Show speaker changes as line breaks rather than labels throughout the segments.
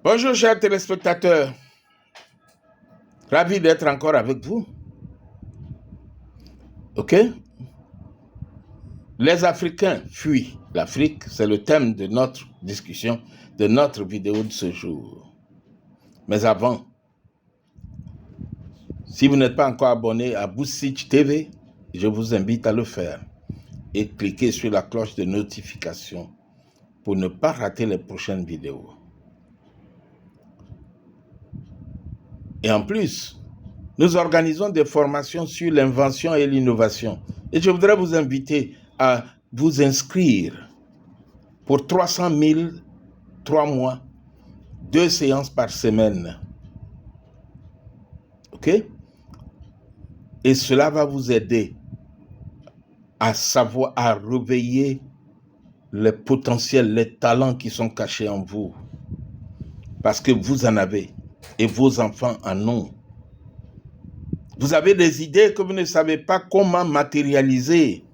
Bonjour chers téléspectateurs, ravi d'être encore avec vous. Ok? Les Africains fuient l'Afrique, c'est le thème de notre discussion, de notre vidéo de ce jour. Mais avant, si vous n'êtes pas encore abonné à Boussitch TV, je vous invite à le faire et cliquez sur la cloche de notification pour ne pas rater les prochaines vidéos. Et en plus, nous organisons des formations sur l'invention et l'innovation. Et je voudrais vous inviter à vous inscrire pour 300 000, 3 mois, 2 séances par semaine. OK? Et cela va vous aider à savoir, à réveiller les potentiels, les talents qui sont cachés en vous. Parce que vous en avez et vos enfants en ont. Vous avez des idées que vous ne savez pas comment matérialiser.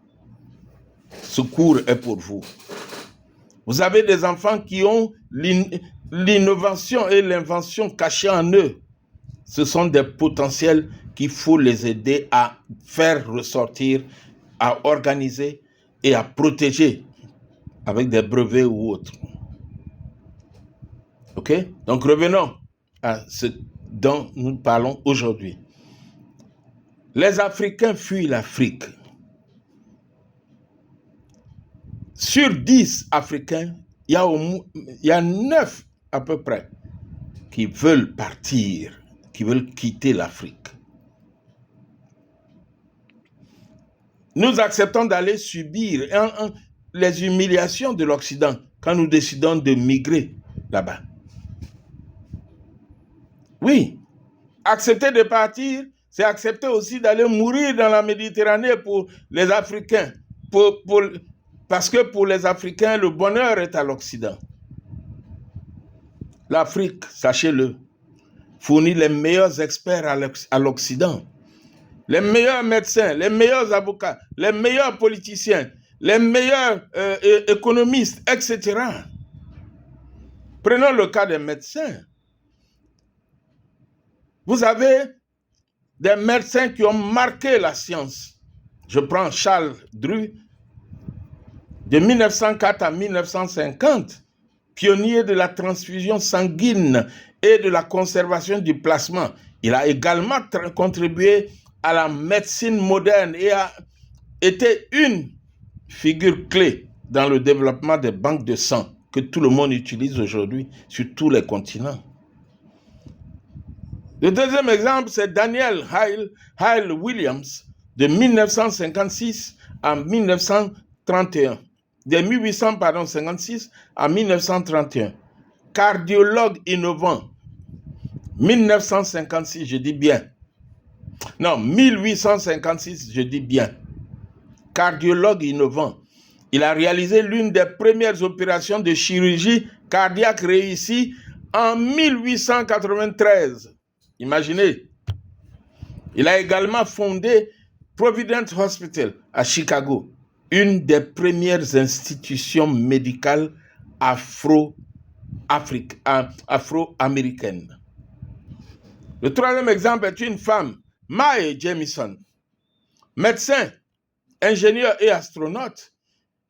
Ce cours est pour vous. Vous avez des enfants qui ont l'innovation et l'invention cachées en eux. Ce sont des potentiels qu'il faut les aider à faire ressortir, à organiser et à protéger avec des brevets ou autres. Ok? Donc revenons à ce dont nous parlons aujourd'hui. Les Africains fuient l'Afrique. Sur 10 Africains, il y a 9 à peu près qui veulent partir, qui veulent quitter l'Afrique. Nous acceptons d'aller subir les humiliations de l'Occident quand nous décidons de migrer là-bas. Oui, accepter de partir, c'est accepter aussi d'aller mourir dans la Méditerranée pour les Africains. Parce que pour les Africains, le bonheur est à l'Occident. L'Afrique, sachez-le, fournit les meilleurs experts à l'Occident. Les meilleurs médecins, les meilleurs avocats, les meilleurs politiciens, les meilleurs économistes, etc. Prenons le cas des médecins. Vous avez des médecins qui ont marqué la science. Je prends Charles Dru, de 1904 à 1950, pionnier de la transfusion sanguine et de la conservation du plasma. Il a également contribué à la médecine moderne et a été une figure clé dans le développement des banques de sang que tout le monde utilise aujourd'hui sur tous les continents. Le deuxième exemple, c'est Daniel Hyle Williams, de 1956 à 1931. De 1856 à 1931. Cardiologue innovant. 1956, je dis bien. Non, 1856, je dis bien. Cardiologue innovant. Il a réalisé l'une des premières opérations de chirurgie cardiaque réussies en 1893. Imaginez. Il a également fondé Providence Hospital à Chicago, une des premières institutions médicales afro-américaines. Le troisième exemple est une femme, Mae Jemison, médecin, ingénieur et astronaute.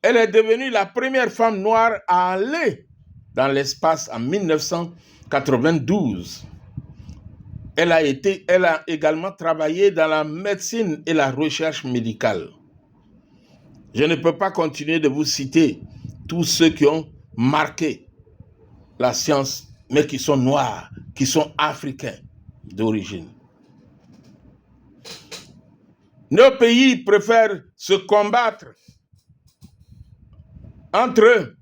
Elle est devenue la première femme noire à aller dans l'espace en 1992. Elle a également travaillé dans la médecine et la recherche médicale. Je ne peux pas continuer de vous citer tous ceux qui ont marqué la science, mais qui sont noirs, qui sont africains d'origine. Nos pays préfèrent se combattre entre eux,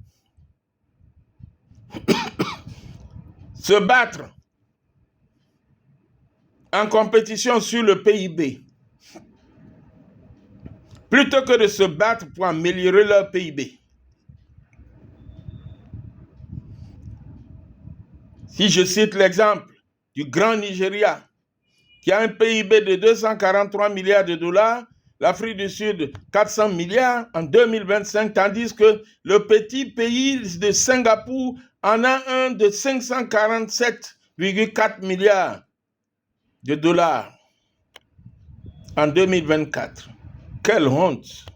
se battre en compétition sur le PIB, plutôt que de se battre pour améliorer leur PIB. Si je cite l'exemple du grand Nigeria, qui a un PIB de 243 milliards de dollars, l'Afrique du Sud 400 milliards en 2025, tandis que le petit pays de Singapour en a un de 547,4 milliards de dollars en 2024. Quelle honte!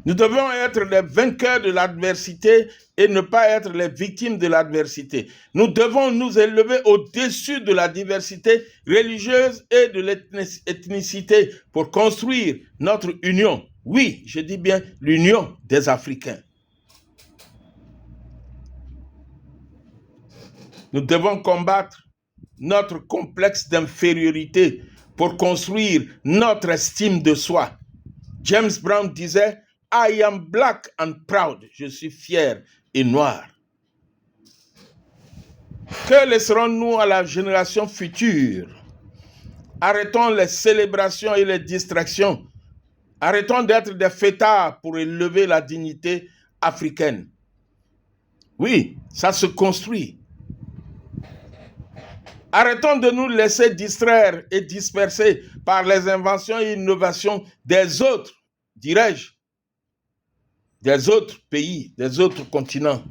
Nous devons être les vainqueurs de l'adversité et ne pas être les victimes de l'adversité. Nous devons nous élever au-dessus de la diversité religieuse et de l'ethnicité pour construire notre union. Oui, je dis bien l'union des Africains. Nous devons combattre notre complexe d'infériorité pour construire notre estime de soi. James Brown disait, I am black and proud. Je suis fier et noir. Que laisserons-nous à la génération future? Arrêtons les célébrations et les distractions. Arrêtons d'être des fêtards pour élever la dignité africaine. Oui, ça se construit. Arrêtons de nous laisser distraire et disperser par les inventions et innovations des autres, dirais-je, des autres pays, des autres continents.